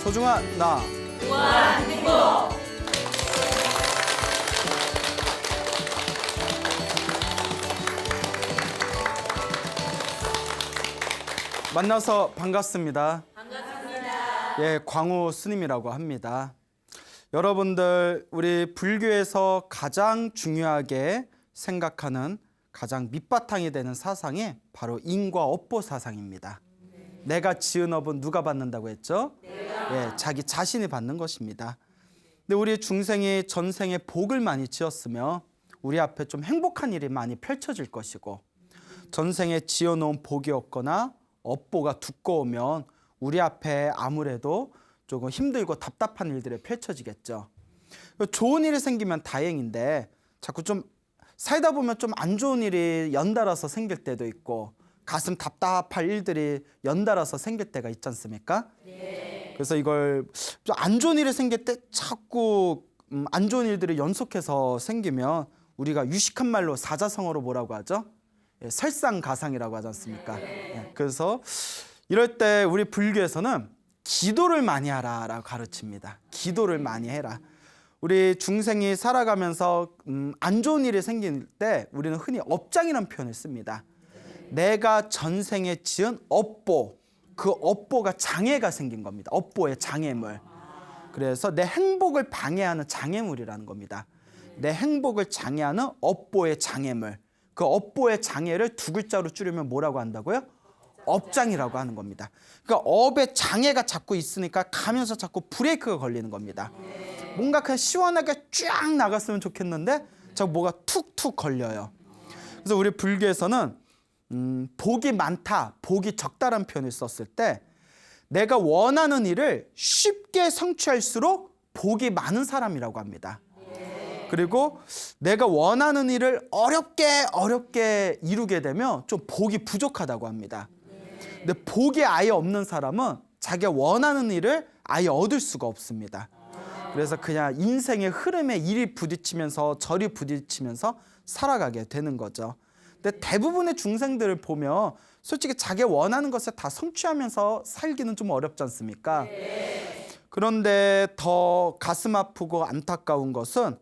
소중한 나 무한 행복. 만나서 반갑습니다. 예, 광우 스님이라고 합니다. 여러분들, 우리 불교에서 가장 중요하게 생각하는 가장 밑바탕이 되는 사상이 바로 인과 업보 사상입니다. 내가 지은 업은 누가 받는다고 했죠? 예, 자기 자신이 받는 것입니다. 근데 우리 중생이 전생에 복을 많이 지었으며 우리 앞에 좀 행복한 일이 많이 펼쳐질 것이고, 전생에 지어놓은 복이 없거나 업보가 두꺼우면 우리 앞에 아무래도 조금 힘들고 답답한 일들이 펼쳐지겠죠. 좋은 일이 생기면 다행인데 자꾸 좀 살다 보면 좀 안 좋은 일이 연달아서 생길 때도 있고 가슴 답답할 일들이 연달아서 생길 때가 있지 않습니까? 네. 그래서 이걸 좀 안 좋은 일이 생길 때 자꾸 안 좋은 일들이 연속해서 생기면 우리가 유식한 말로 사자성어로 뭐라고 하죠? 예, 설상가상이라고 하지 않습니까? 예, 그래서 이럴 때 우리 불교에서는 기도를 많이 하라라고 가르칩니다. 기도를 많이 해라. 우리 중생이 살아가면서 안 좋은 일이 생길 때 우리는 흔히 업장이라는 표현을 씁니다. 내가 전생에 지은 업보, 그 업보가 장애가 생긴 겁니다. 업보의 장애물. 그래서 내 행복을 방해하는 장애물이라는 겁니다. 내 행복을 장애하는 업보의 장애물. 그 업보의 장애를 두 글자로 줄이면 뭐라고 한다고요? 업장이라고 하는 겁니다. 그러니까 업의 장애가 자꾸 있으니까 가면서 자꾸 브레이크가 걸리는 겁니다. 뭔가 그냥 시원하게 쫙 나갔으면 좋겠는데 자꾸 뭐가 툭툭 걸려요. 그래서 우리 불교에서는 복이 많다, 복이 적다라는 표현을 썼을 때 내가 원하는 일을 쉽게 성취할수록 복이 많은 사람이라고 합니다. 그리고 내가 원하는 일을 어렵게 이루게 되면 좀 복이 부족하다고 합니다. 근데 복이 아예 없는 사람은 자기가 원하는 일을 아예 얻을 수가 없습니다. 그래서 그냥 인생의 흐름에 이리 부딪히면서 저리 부딪히면서 살아가게 되는 거죠. 근데 대부분의 중생들을 보면 솔직히 자기가 원하는 것을 다 성취하면서 살기는 좀 어렵지 않습니까? 그런데 더 가슴 아프고 안타까운 것은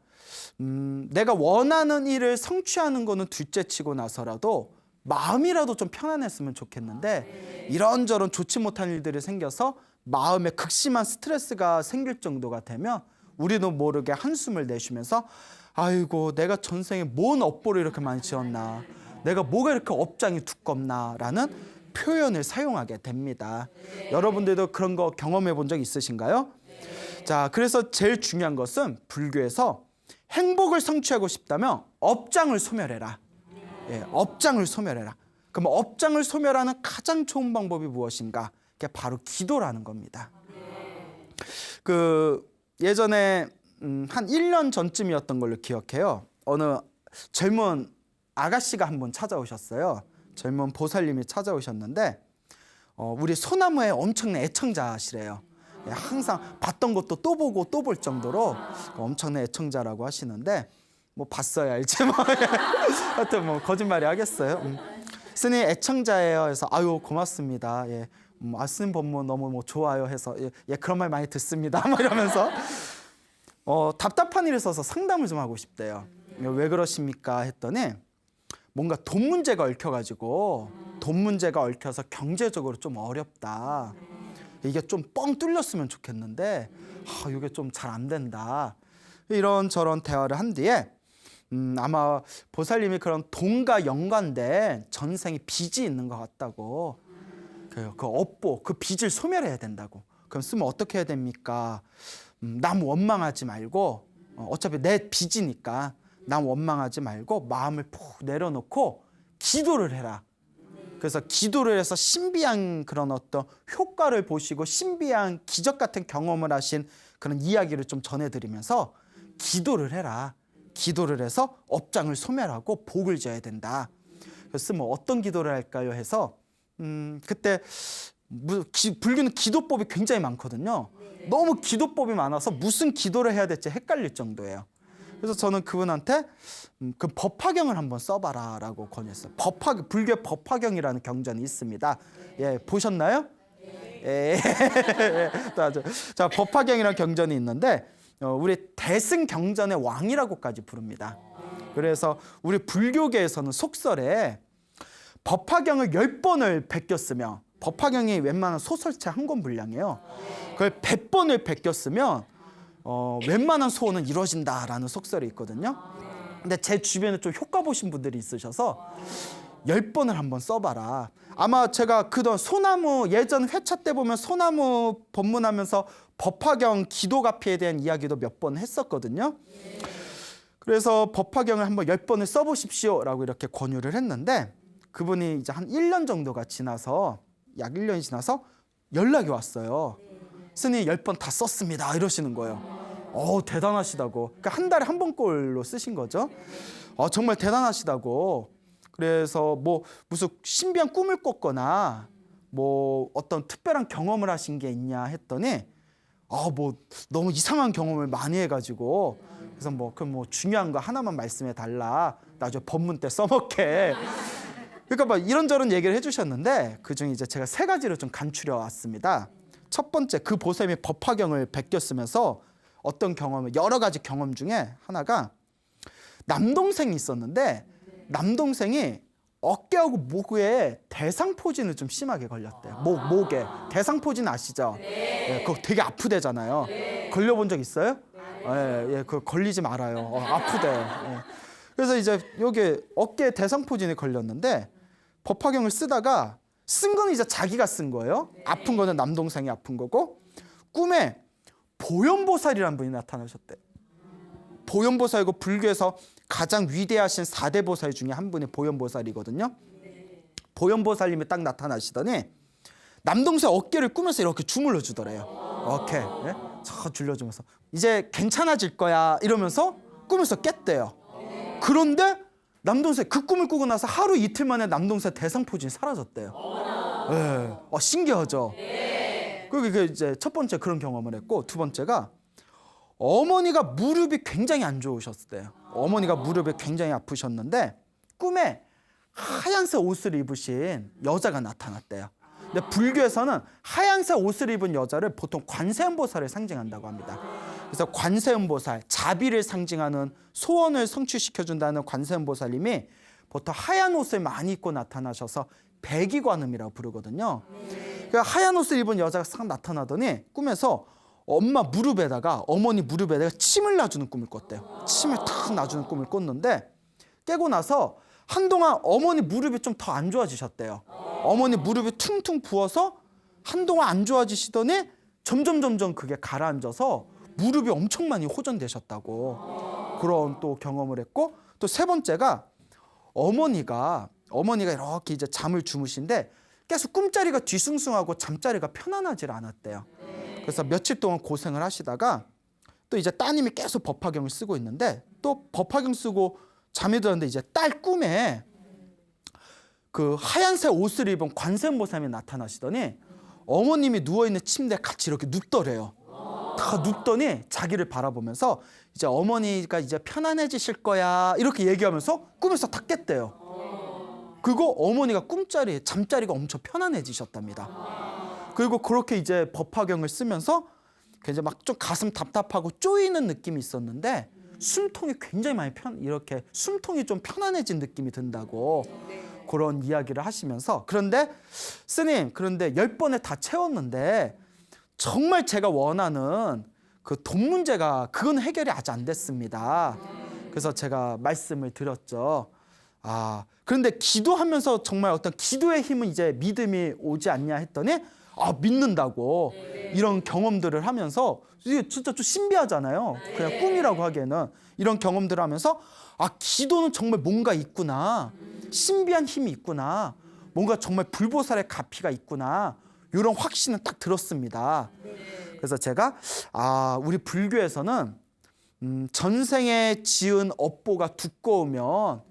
내가 원하는 일을 성취하는 거는 둘째치고 나서라도 마음이라도 좀 편안했으면 좋겠는데 이런저런 좋지 못한 일들이 생겨서 마음에 극심한 스트레스가 생길 정도가 되면 우리도 모르게 한숨을 내쉬면서 아이고 내가 전생에 뭔 업보를 이렇게 많이 지었나, 내가 뭐가 이렇게 업장이 두껍나 라는 표현을 사용하게 됩니다. 여러분들도 그런 거 경험해 본 적 있으신가요? 자, 그래서 제일 중요한 것은 불교에서 행복을 성취하고 싶다면 업장을 소멸해라. 예, 업장을 소멸해라. 그럼 업장을 소멸하는 가장 좋은 방법이 무엇인가? 그게 바로 기도라는 겁니다. 그 예전에 한 1년 전쯤이었던 걸로 기억해요. 어느 젊은 아가씨가 한 분 찾아오셨어요. 젊은 보살님이 찾아오셨는데 우리 소나무의 엄청난 애청자시래요. 예, 항상 봤던 것도 또 보고 또 볼 정도로 엄청난 애청자라고 하시는데 뭐 봤어야 알지 뭐. 하여튼 뭐 거짓말이 하겠어요. 스님 애청자예요. 해서 아유 고맙습니다. 예, 스님 법문 너무 뭐 좋아요 해서 예 그런 말 많이 듣습니다. 뭐 이러면서 답답한 일이 있어서 상담을 좀 하고 싶대요. 왜 그러십니까 했더니 뭔가 돈 문제가 얽혀가지고 돈 문제가 얽혀서 경제적으로 좀 어렵다. 이게 좀 뻥 뚫렸으면 좋겠는데 이게 좀 잘 안 된다. 이런저런 대화를 한 뒤에 아마 보살님이 그런 돈과 연관된 전생에 빚이 있는 것 같다고, 그 업보, 그 빚을 소멸해야 된다고. 그럼 쓰면 어떻게 해야 됩니까? 남 원망하지 말고 어차피 내 빚이니까 남 원망하지 말고 마음을 푹 내려놓고 기도를 해라. 그래서 기도를 해서 신비한 그런 어떤 효과를 보시고 신비한 기적 같은 경험을 하신 그런 이야기를 좀 전해드리면서 기도를 해라. 기도를 해서 업장을 소멸하고 복을 줘야 된다. 그래서 뭐 어떤 기도를 할까요? 해서 그때 불교는 기도법이 굉장히 많거든요. 너무 기도법이 많아서 무슨 기도를 해야 될지 헷갈릴 정도예요. 그래서 저는 그분한테 그 법화경을 한번 써봐라 라고 권했어요. 불교 법화경이라는 경전이 있습니다. 예, 보셨나요? 예. 자, 법화경이라는 경전이 있는데 우리 대승경전의 왕이라고까지 부릅니다. 그래서 우리 불교계에서는 속설에 법화경을 10번을 베꼈으면, 법화경이 웬만한 소설체 한 권 분량이에요. 그걸 100번을 베꼈으면 웬만한 소원은 이루어진다라는 속설이 있거든요. 근데 제 주변에 좀 효과 보신 분들이 있으셔서 10번을 한번 써봐라. 아마 제가 그동안 소나무, 예전 회차 때 보면 소나무 법문하면서 법화경 기도가피에 대한 이야기도 몇 번 했었거든요. 그래서 법화경을 한번 10번을 써보십시오라고 이렇게 권유를 했는데, 그분이 이제 한 1년 정도가 지나서, 약 1년이 지나서 연락이 왔어요. 스님 10번 다 썼습니다 이러시는 거예요. 대단하시다고. 그러니까 한 달에 한 번꼴로 쓰신 거죠. 정말 대단하시다고. 그래서 뭐 무슨 신비한 꿈을 꿨거나 뭐 어떤 특별한 경험을 하신 게 있냐 했더니 뭐 너무 이상한 경험을 많이 해가지고, 그래서 그럼 뭐 중요한 거 하나만 말씀해 달라, 나중에 법문 때 써먹게. 그러니까 막 이런저런 얘기를 해주셨는데, 그중에 이제 제가 3가지를 좀 간추려 왔습니다. 첫 번째, 그 보살님이 법화경을 베꼈으면서 어떤 경험을, 여러 가지 경험 중에 하나가, 남동생이 있었는데 남동생이 어깨하고 목에 대상포진을 좀 심하게 걸렸대요. 목에 대상포진 아시죠? 네. 그거 되게 아프대잖아요. 네. 걸려본 적 있어요? 네. 그거 걸리지 말아요. 아프대. 네. 그래서 이제 여기 어깨에 대상포진이 걸렸는데, 법화경을 쓰다가, 쓴 건 이제 자기가 쓴 거예요. 아픈 거는 남동생이 아픈 거고, 꿈에 보현보살이라는 분이 나타나셨대. 보현보살이고 불교에서 가장 위대하신 4대 보살 중에 한 분이 보현보살이거든요. 보현보살님이 딱 나타나시더니 남동생 어깨를 꿈에서 이렇게 주물러 주더래요. 이렇게 저 줄려주면서 이제 괜찮아질 거야 이러면서 꿈에서 깼대요. 그런데 남동생 그 꿈을 꾸고 나서 하루 이틀 만에 남동생 대상포진이 사라졌대요. 신기하죠? 그게 이제 첫 번째 그런 경험을 했고, 두 번째가 어머니가 무릎이 굉장히 안 좋으셨대요. 어머니가 무릎이 굉장히 아프셨는데 꿈에 하얀색 옷을 입으신 여자가 나타났대요. 근데 불교에서는 하얀색 옷을 입은 여자를 보통 관세음보살을 상징한다고 합니다. 그래서 관세음보살, 자비를 상징하는 소원을 성취시켜준다는 관세음보살님이 보통 하얀 옷을 많이 입고 나타나셔서 백이관음이라고 부르거든요. 그러니까 하얀 옷을 입은 여자가 싹 나타나더니 꿈에서 어머니 무릎에다가 침을 놔주는 꿈을 꿨대요. 침을 탁 놔주는 꿈을 꿨는데, 깨고 나서 한동안 어머니 무릎이 좀 더 안 좋아지셨대요. 어머니 무릎이 퉁퉁 부어서 한동안 안 좋아지시더니 점점 그게 가라앉아서 무릎이 엄청 많이 호전되셨다고 그런 또 경험을 했고, 또 세 번째가 어머니가 이렇게 이제 잠을 주무신데 계속 꿈자리가 뒤숭숭하고 잠자리가 편안하지 않았대요. 그래서 며칠 동안 고생을 하시다가 또 이제 따님이 계속 법화경을 쓰고 있는데, 또 법화경 쓰고 잠이 들었는데 이제 딸 꿈에 그 하얀색 옷을 입은 관세음보살님이 나타나시더니 어머님이 누워있는 침대에 같이 이렇게 눕더래요. 다 눕더니 자기를 바라보면서 이제 어머니가 이제 편안해지실 거야 이렇게 얘기하면서 꿈에서 다 깼대요. 그리고 어머니가 잠자리가 엄청 편안해지셨답니다. 그리고 그렇게 이제 법화경을 쓰면서 이제 막 좀 가슴 답답하고 쪼이는 느낌이 있었는데 숨통이 굉장히 많이 이렇게 숨통이 좀 편안해진 느낌이 든다고 그런 이야기를 하시면서, 그런데 스님, 그런데 10번을 다 채웠는데 정말 제가 원하는 그 돈 문제가 그건 해결이 아직 안 됐습니다. 그래서 제가 말씀을 드렸죠. 그런데 기도하면서 정말 어떤 기도의 힘은 이제 믿음이 오지 않냐 했더니 믿는다고. 이런 경험들을 하면서 이게 진짜 좀 신비하잖아요. 그냥 꿈이라고 하기에는. 이런 경험들을 하면서 기도는 정말 뭔가 있구나, 신비한 힘이 있구나, 뭔가 정말 불보살의 가피가 있구나, 이런 확신은 딱 들었습니다. 그래서 제가 우리 불교에서는 전생에 지은 업보가 두꺼우면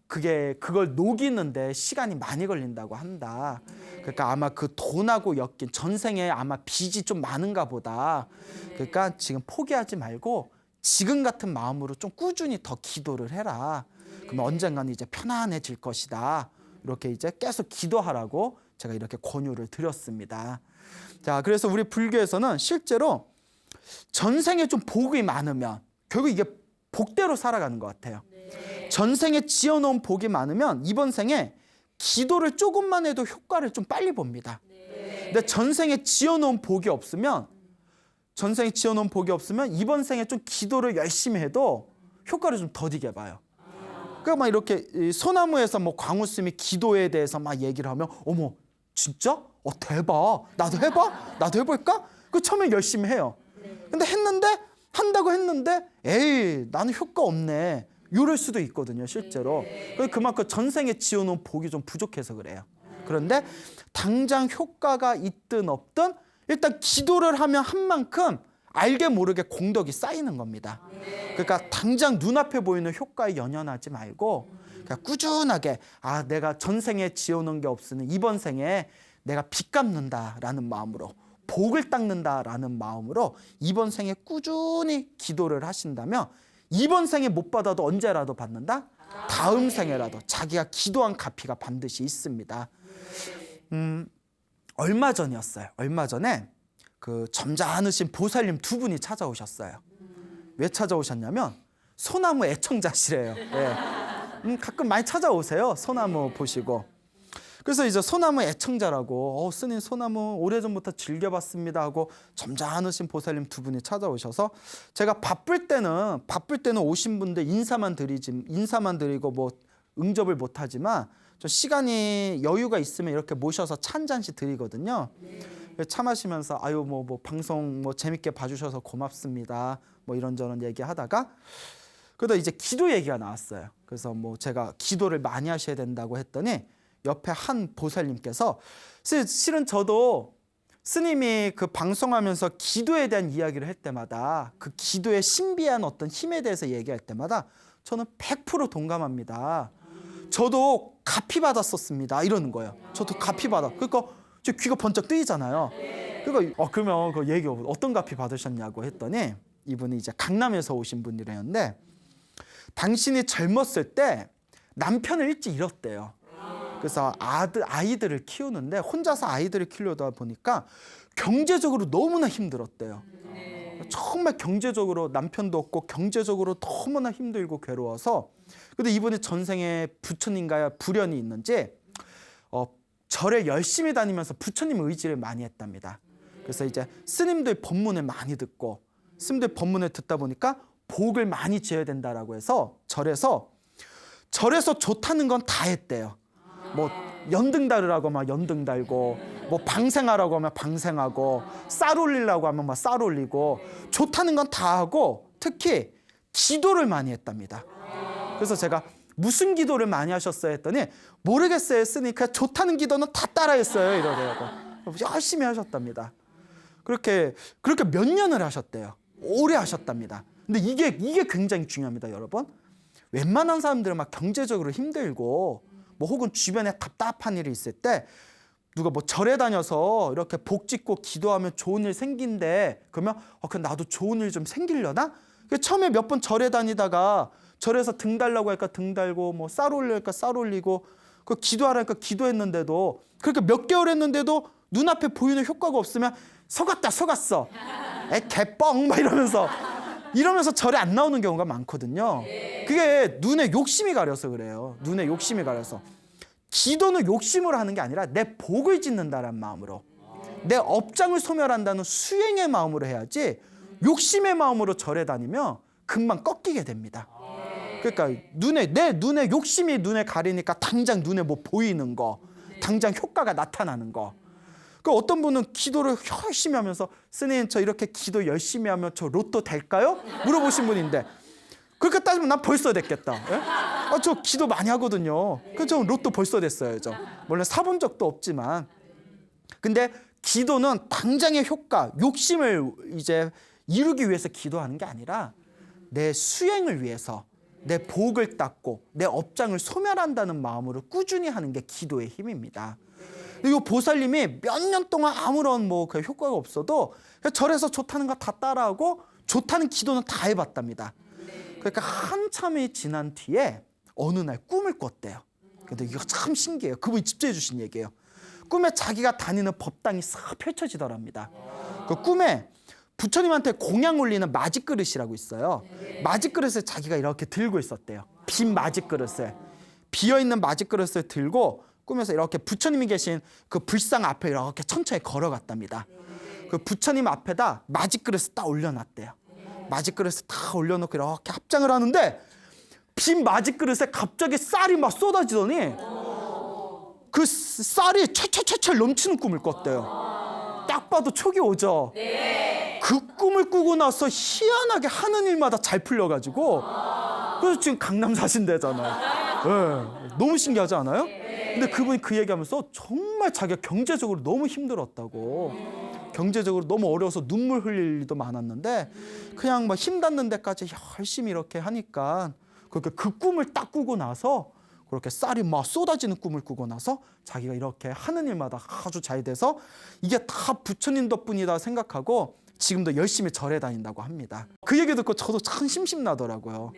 그걸 녹이는데 시간이 많이 걸린다고 한다. 그러니까 아마 그 돈하고 엮인 전생에 아마 빚이 좀 많은가 보다. 그러니까 지금 포기하지 말고 지금 같은 마음으로 좀 꾸준히 더 기도를 해라. 그러면 언젠가는 이제 편안해질 것이다. 이렇게 이제 계속 기도하라고 제가 이렇게 권유를 드렸습니다. 자, 그래서 우리 불교에서는 실제로 전생에 좀 복이 많으면 결국 이게 복대로 살아가는 것 같아요. 전생에 지어놓은 복이 많으면 이번 생에 기도를 조금만 해도 효과를 좀 빨리 봅니다. 근데 전생에 지어놓은 복이 없으면 이번 생에 좀 기도를 열심히 해도 효과를 좀 더디게 봐요. 그러니까 막 이렇게 소나무에서 뭐 광우 스님이 기도에 대해서 막 얘기를 하면 어머 진짜? 대박. 나도 해볼까? 그 처음에 열심히 해요. 근데 한다고 했는데 에이 나는 효과 없네. 이럴 수도 있거든요, 실제로. 그만큼 전생에 지어놓은 복이 좀 부족해서 그래요. 그런데 당장 효과가 있든 없든 일단 기도를 하면 한 만큼 알게 모르게 공덕이 쌓이는 겁니다. 그러니까 당장 눈앞에 보이는 효과에 연연하지 말고 그냥 꾸준하게 내가 전생에 지어놓은 게 없으니 이번 생에 내가 빚 갚는다라는 마음으로 복을 닦는다라는 마음으로 이번 생에 꾸준히 기도를 하신다면 이번 생에 못 받아도 언제라도 받는다? 다음 생에라도 자기가 기도한 갚이가 반드시 있습니다. 얼마 전에 그 점잖으신 보살님 두 분이 찾아오셨어요. 왜 찾아오셨냐면 소나무 애청자시래요. 예. 가끔 많이 찾아오세요. 소나무 보시고. 그래서 이제 소나무 애청자라고 스님 소나무 오래전부터 즐겨봤습니다 하고 점잖으신 보살님 두 분이 찾아오셔서 제가 바쁠 때는 오신 분들 인사만 드리고 뭐 응접을 못하지만 저 시간이 여유가 있으면 이렇게 모셔서 차 한 잔씩 드리거든요. 차 마시면서 뭐 방송 뭐 재밌게 봐주셔서 고맙습니다. 뭐 이런저런 얘기하다가 그러다 이제 기도 얘기가 나왔어요. 그래서 뭐 제가 기도를 많이 하셔야 된다고 했더니 옆에 한 보살님께서 실은 저도 스님이 그 방송하면서 기도에 대한 이야기를 할 때마다 그 기도의 신비한 어떤 힘에 대해서 얘기할 때마다 저는 100% 동감합니다. 저도 갚이 받았었습니다. 이러는 거예요. 저도 갚이 받아. 그러니까 제 귀가 번쩍 뜨이잖아요. 그러니까 그러면 그 얘기 어떤 갚이 받으셨냐고 했더니 이분이 이제 강남에서 오신 분이랬는데 당신이 젊었을 때 남편을 일찍 잃었대요. 그래서 아이들을 키우는데 혼자서 아이들을 키우려다 보니까 경제적으로 너무나 힘들었대요. 정말 경제적으로 남편도 없고 경제적으로 너무나 힘들고 괴로워서 근데 이분이 전생에 부처님과 불연이 있는지 절에 열심히 다니면서 부처님 의지를 많이 했답니다. 그래서 이제 스님들 법문을 많이 듣고 스님들 법문을 듣다 보니까 복을 많이 지어야 된다라고 해서 절에서 좋다는 건 다 했대요. 뭐 연등 달으라고 막 연등 달고 뭐 방생하라고 하면 방생하고 쌀 올리려고 하면 막 쌀 올리고 좋다는 건 다 하고 특히 기도를 많이 했답니다. 그래서 제가 무슨 기도를 많이 하셨어요 했더니 모르겠어요 했으니까 좋다는 기도는 다 따라했어요 이러더라고. 열심히 하셨답니다. 그렇게 몇 년을 하셨대요. 오래 하셨답니다. 근데 이게 굉장히 중요합니다, 여러분. 웬만한 사람들은 막 경제적으로 힘들고 뭐 혹은 주변에 답답한 일이 있을 때 누가 뭐 절에 다녀서 이렇게 복 짓고 기도하면 좋은 일 생긴대. 그러면 그럼 나도 좋은 일 좀 생기려나? 처음에 몇 번 절에 다니다가 절에서 등 달라고 하니까 등 달고 뭐 쌀 올리니까 쌀 올리고 그 기도하라니까 기도했는데도 그렇게 몇 개월 했는데도 눈앞에 보이는 효과가 없으면 속았어. 개뻥 막 이러면서 절에 안 나오는 경우가 많거든요. 그게 눈에 욕심이 가려서 그래요. 눈에 욕심이 가려서. 기도는 욕심으로 하는 게 아니라 내 복을 짓는다는 마음으로 내 업장을 소멸한다는 수행의 마음으로 해야지 욕심의 마음으로 절에 다니면 금방 꺾이게 됩니다. 그러니까 내 눈에 욕심이 눈에 가리니까 당장 눈에 뭐 보이는 거 당장 효과가 나타나는 거. 그 어떤 분은 기도를 열심히 하면서 스님 저 이렇게 기도 열심히 하면 저 로또 될까요? 물어보신 분인데 그렇게 따지면 난 벌써 됐겠다. 예? 저 기도 많이 하거든요. 그래서 저 로또 벌써 됐어요. 물론 사본 적도 없지만 근데 기도는 당장의 효과, 욕심을 이제 이루기 위해서 기도하는 게 아니라 내 수행을 위해서 내 복을 닦고 내 업장을 소멸한다는 마음으로 꾸준히 하는 게 기도의 힘입니다. 이 보살님이 몇 년 동안 아무런 그 효과가 없어도 절에서 좋다는 거 다 따라하고 좋다는 기도는 다 해봤답니다. 그러니까 한참이 지난 뒤에 어느 날 꿈을 꿨대요. 근데 이거 참 신기해요. 그분이 직접 해주신 얘기예요. 꿈에 자기가 다니는 법당이 싹 펼쳐지더랍니다. 그 꿈에 부처님한테 공양 올리는 마짓그릇이라고 있어요. 마짓그릇을 자기가 이렇게 들고 있었대요. 빈 마짓그릇을. 비어있는 마짓그릇을 들고 꿈에서 이렇게 부처님이 계신 그 불상 앞에 이렇게 천천히 걸어갔답니다. 그 부처님 앞에다 마짓그릇을 딱 올려놨대요. 마짓그릇을 딱 올려놓고 이렇게 합장을 하는데 빈 마짓그릇에 갑자기 쌀이 막 쏟아지더니 그 쌀이 철철철철 넘치는 꿈을 꿨대요. 딱 봐도 촉이 오죠. 그 꿈을 꾸고 나서 희한하게 하는 일마다 잘 풀려가지고 그래서 지금 강남 사신대잖아요. 네, 너무 신기하지 않아요? 근데 그분이 그 얘기하면서 정말 자기가 경제적으로 너무 힘들었다고, 경제적으로 너무 어려워서 눈물 흘릴 일도 많았는데 그냥 막 힘 닿는 데까지 열심히 이렇게 하니까 그렇게 그 꿈을 딱 꾸고 나서 그렇게 쌀이 막 쏟아지는 꿈을 꾸고 나서 자기가 이렇게 하는 일마다 아주 잘 돼서 이게 다 부처님 덕분이다 생각하고 지금도 열심히 절에 다닌다고 합니다. 그 얘기 듣고 저도 참 심심나더라고요.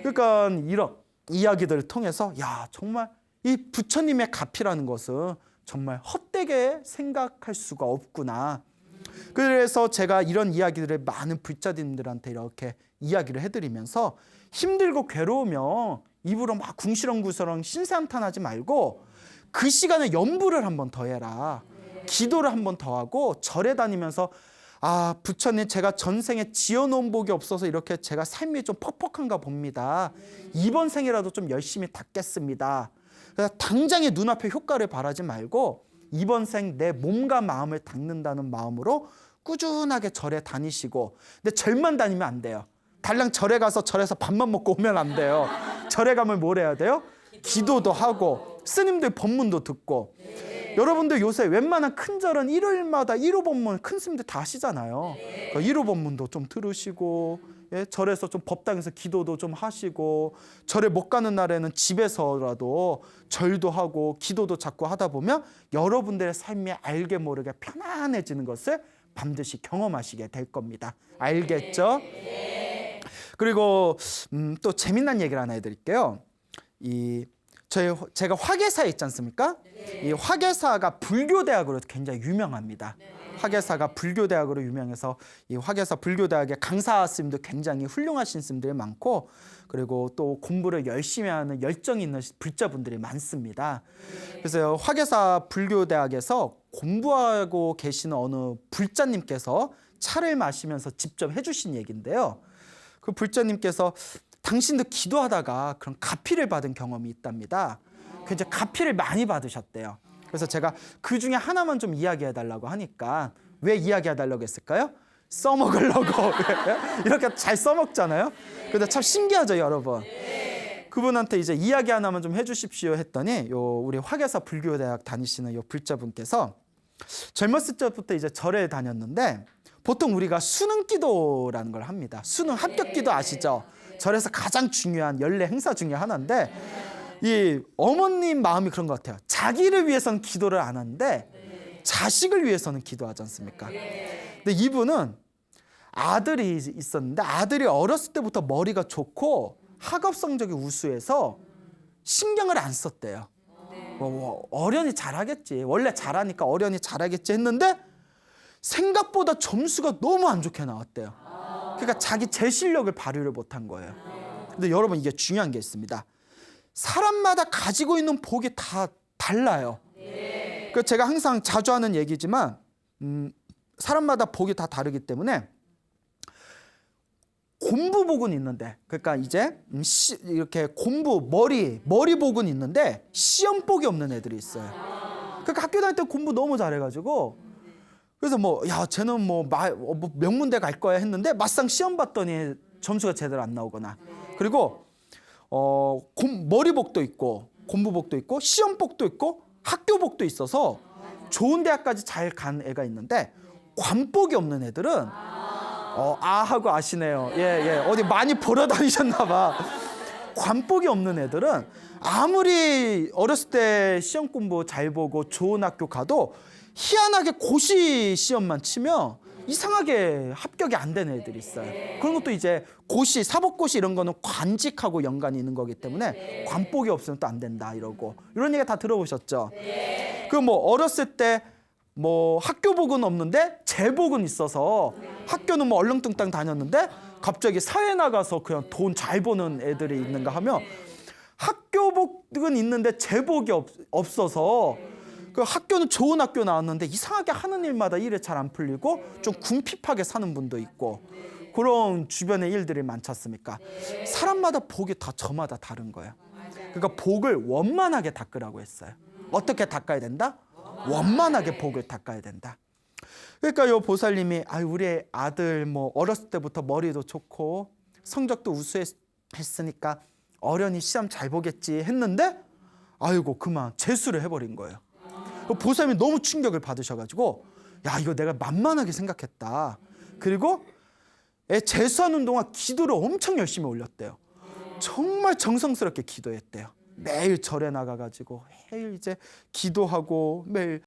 그러니까 이런 이야기들을 통해서 야, 정말 이 부처님의 가피라는 것은 정말 헛되게 생각할 수가 없구나. 그래서 제가 이런 이야기들을 많은 불자님들한테 이렇게 이야기를 해드리면서 힘들고 괴로우면 입으로 막 궁시렁궁시렁 신세한탄하지 말고 그 시간에 염불을 한번 더 해라. 기도를 한번 더 하고 절에 다니면서 아, 부처님 제가 전생에 지어놓은 복이 없어서 이렇게 제가 삶이 좀 퍽퍽한가 봅니다. 이번 생이라도 좀 열심히 닦겠습니다. 그래서 당장의 눈앞에 효과를 바라지 말고 이번 생 내 몸과 마음을 닦는다는 마음으로 꾸준하게 절에 다니시고, 근데 절만 다니면 안 돼요. 달랑 절에 가서 절에서 밥만 먹고 오면 안 돼요. 절에 가면 뭘 해야 돼요? 기도도 하고 스님들 법문도 듣고. 여러분들 요새 웬만한 큰 절은 일요일마다 1호 법문 큰 스님들 다 하시잖아요. 그러니까 1호 법문도 좀 들으시고, 예, 절에서 좀 법당에서 기도도 좀 하시고, 절에 못 가는 날에는 집에서라도 절도 하고 기도도 자꾸 하다 보면 여러분들의 삶이 알게 모르게 편안해지는 것을 반드시 경험하시게 될 겁니다. 알겠죠? 그리고 또 재미난 얘기를 하나 해드릴게요. 제가 화계사에 있지 않습니까? 이 화계사가 불교대학으로 굉장히 유명합니다. 화계사가 불교대학으로 유명해서 이 화계사 불교대학의 강사 스님도 굉장히 훌륭하신 스님들이 많고, 그리고 또 공부를 열심히 하는 열정이 있는 불자분들이 많습니다. 그래서 화계사 불교대학에서 공부하고 계시는 어느 불자님께서 차를 마시면서 직접 해주신 얘기인데요. 그 불자님께서 당신도 기도하다가 그런 가피를 받은 경험이 있답니다. 그 이제 가피를 많이 받으셨대요. 그래서 제가 그 중에 하나만 좀 이야기해 달라고 하니까, 왜 이야기해 달라고 했을까요? 써먹으려고. 이렇게 잘 써먹잖아요. 근데 참 신기하죠, 여러분. 그분한테 이제 이야기 하나만 좀 해주십시오 했더니 우리 화계사 불교대학 다니시는 불자분께서 젊었을 때부터 이제 절에 다녔는데 보통 우리가 수능 기도라는 걸 합니다. 수능 합격 기도 아시죠? 절에서 가장 중요한 연례 행사 중에 하나인데, 이 어머님 마음이 그런 것 같아요. 자기를 위해서는 기도를 안 하는데 자식을 위해서는 기도하지 않습니까? 근데 이분은 아들이 있었는데 아들이 어렸을 때부터 머리가 좋고 학업 성적이 우수해서 신경을 안 썼대요. 어련히 잘하겠지, 원래 잘하니까 어련히 잘하겠지 했는데 생각보다 점수가 너무 안 좋게 나왔대요. 그러니까 자기 제 실력을 발휘를 못한 거예요. 근데 여러분, 이게 중요한 게 있습니다. 사람마다 가지고 있는 복이 다 달라요. 그래서 제가 항상 자주 하는 얘기지만 사람마다 복이 다 다르기 때문에 공부 복은 있는데, 그러니까 이제 이렇게 공부 머리 복은 있는데 시험 복이 없는 애들이 있어요. 그러니까 학교 다닐 때 공부 너무 잘해가지고, 그래서 야, 쟤는 명문대 갈 거야 했는데 막상 시험 봤더니 점수가 제대로 안 나오거나, 그리고 머리복도 있고 공부복도 있고 시험복도 있고 학교복도 있어서 좋은 대학까지 잘 간 애가 있는데 관복이 없는 애들은 하고 아시네요. 예, 어디 많이 보러 다니셨나 봐. 관복이 없는 애들은 아무리 어렸을 때 시험 공부 잘 보고 좋은 학교 가도 희한하게 고시 시험만 치면 이상하게 합격이 안 되는 애들이 있어요. 그런 것도 이제 고시, 사법고시 이런 거는 관직하고 연관이 있는 거기 때문에 관복이 없으면 또 안 된다 이러고, 이런 얘기 다 들어보셨죠? 그 뭐 어렸을 때 뭐 학교복은 없는데 제복은 있어서 학교는 뭐 얼렁뚱땅 다녔는데 갑자기 사회 나가서 그냥 돈 잘 버는 애들이 있는가 하면 학교복은 있는데 제복이 없어서 그 학교는 좋은 학교 나왔는데 이상하게 하는 일마다 일이 잘 안 풀리고 좀 궁핍하게 사는 분도 있고 그런 주변의 일들이 많지 않습니까? 사람마다 복이 다 저마다 다른 거예요. 그러니까 복을 원만하게 닦으라고 했어요. 어떻게 닦아야 된다? 원만하게 복을 닦아야 된다. 그러니까 요 보살님이 우리 아들 뭐 어렸을 때부터 머리도 좋고 성적도 우수했으니까 어련히 시험 잘 보겠지 했는데 아이고 그만 재수를 해버린 거예요. 보살님이 너무 충격을 받으셔가지고 야 이거 내가 만만하게 생각했다. 그리고 애 재수하는 동안 기도를 엄청 열심히 올렸대요. 정말 정성스럽게 기도했대요. 매일 절에 나가가지고 매일 이제 기도하고 매일